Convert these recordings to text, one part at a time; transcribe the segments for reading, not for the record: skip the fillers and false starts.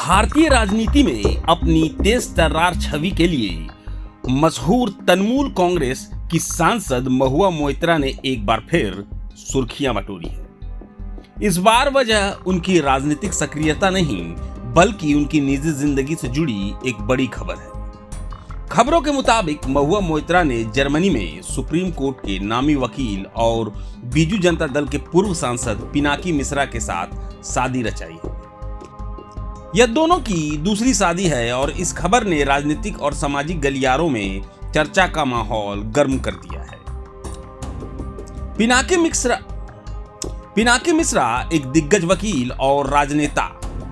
भारतीय राजनीति में अपनी तेज तर्रार छवि के लिए मशहूर तृणमूल कांग्रेस की सांसद महुआ मोइत्रा ने एक बार फिर सुर्खियां बटोरी है। इस बार वजह उनकी राजनीतिक सक्रियता नहीं बल्कि उनकी निजी जिंदगी से जुड़ी एक बड़ी खबर है। खबरों के मुताबिक महुआ मोइत्रा ने जर्मनी में सुप्रीम कोर्ट के नामी वकील और बीजू जनता दल के पूर्व सांसद पिनाकी मिश्रा के साथ शादी रचाई है। यह दोनों की दूसरी शादी है और इस खबर ने राजनीतिक और सामाजिक गलियारों में चर्चा का माहौल गर्म कर दिया है। पिनाकी मिश्रा एक दिग्गज वकील और राजनेता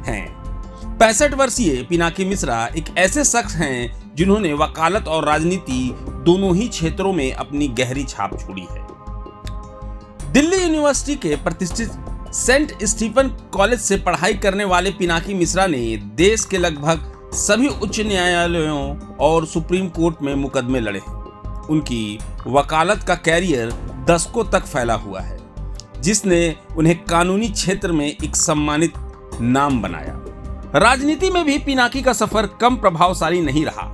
हैं। 65 वर्षीय पिनाकी मिश्रा एक ऐसे शख्स हैं जिन्होंने वकालत और राजनीति दोनों ही क्षेत्रों में अपनी गहरी छाप छोड़ी है। दिल्ली यूनिवर्सिटी के प्रतिष्ठित सेंट स्टीफन कॉलेज से पढ़ाई करने वाले पिनाकी मिश्रा ने देश के लगभग सभी उच्च न्यायालयों और सुप्रीम कोर्ट में मुकदमे लड़े हैं। उनकी वकालत का कैरियर दशकों तक फैला हुआ है, जिसने उन्हें कानूनी क्षेत्र में एक सम्मानित नाम बनाया। राजनीति में भी पिनाकी का सफर कम प्रभावशाली नहीं रहा।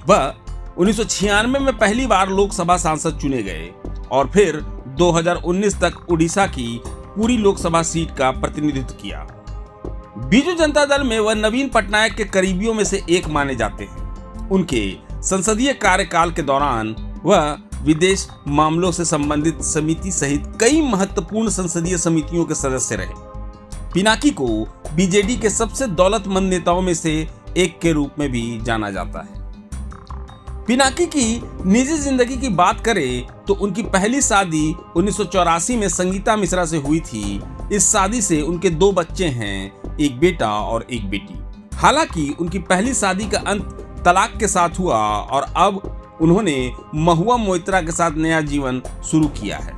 वह 1996 में पहली बार लोकसभा सांसद चुने गए और फिर 2019 तक उड़ीसा की पूरी लोकसभा सीट का प्रतिनिधित्व किया। बीजू जनता दल में वह नवीन पटनायक के करीबियों में से एक माने जाते हैं। उनके संसदीय कार्यकाल के दौरान वह विदेश मामलों से संबंधित समिति सहित कई महत्वपूर्ण संसदीय समितियों के सदस्य रहे। पिनाकी को बीजेडी के सबसे दौलतमंद नेताओं में से एक के रूप में भी जाना जाता है। पिनाकी की निजी जिंदगी की बात करें तो उनकी पहली शादी 1984 में संगीता मिश्रा से हुई थी। इस शादी से उनके 2 बच्चे हैं, एक बेटा और एक बेटी। हालांकि उनकी पहली शादी का अंत तलाक के साथ हुआ और अब उन्होंने महुआ मोइत्रा के साथ नया जीवन शुरू किया है।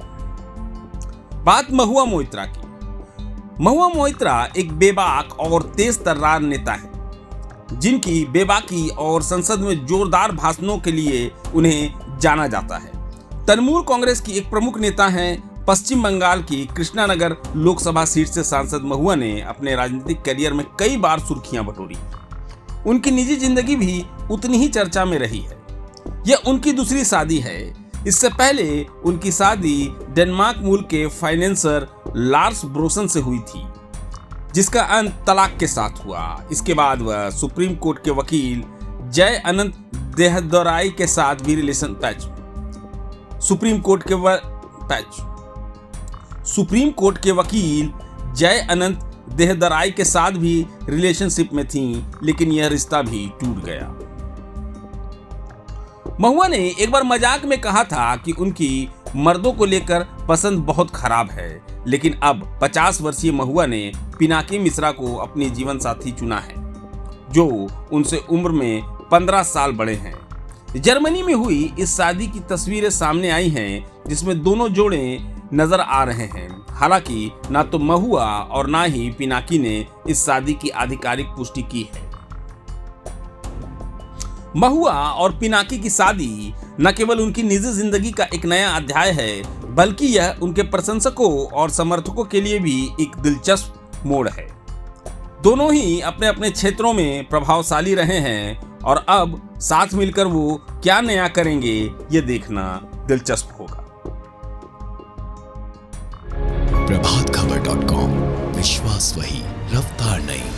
बात महुआ मोइत्रा की। महुआ मोइत्रा एक बेबाक और तेज तर्रार नेता है, जिनकी बेबाकी और संसद में जोरदार भाषणों के लिए उन्हें जाना जाता है। तृणमूल कांग्रेस की एक प्रमुख नेता हैं। पश्चिम बंगाल की कृष्णानगर लोकसभा सीट से सांसद महुआ ने अपने राजनीतिक करियर में कई बार सुर्खियां बटोरी। उनकी निजी जिंदगी भी उतनी ही चर्चा में रही है। यह उनकी दूसरी शादी है। इससे पहले उनकी शादी डेनमार्क मूल के फाइनेंसर लार्स ब्रोसन से हुई थी, जिसका अंत तलाक के साथ हुआ। इसके बाद वह सुप्रीम कोर्ट के वकील जय अनंत देहदोराई के साथ भी सुप्रीम कोर्ट के वकील जय अनंत देहदोराई के साथ भी रिलेशनशिप में थीं, लेकिन यह रिश्ता भी टूट गया। महुआ ने एक बार मजाक में कहा था कि उनकी मर्दों को लेकर पसंद बहुत खराब है, लेकिन अब 50 वर्षीय महुआ ने पिनाकी मिश्रा को अपनी जीवन साथी चुना है, जो उनसे उम्र में 15 साल बड़े हैं। जर्मनी में हुई इस शादी की तस्वीरें सामने आई हैं, जिसमें दोनों जोड़े नजर आ रहे हैं। हालांकि ना तो महुआ और ना ही पिनाकी ने इस शादी की आधिकारिक पुष्टि की है। महुआ और पिनाकी की शादी न केवल उनकी निजी जिंदगी का एक नया अध्याय है, बल्कि यह उनके प्रशंसकों और समर्थकों के लिए भी एक दिलचस्प मोड़ है। दोनों ही अपने अपने क्षेत्रों में प्रभावशाली रहे हैं और अब साथ मिलकर वो क्या नया करेंगे, ये देखना दिलचस्प होगा। प्रभातखबर.com, विश्वास वही, रफ्तार नहीं।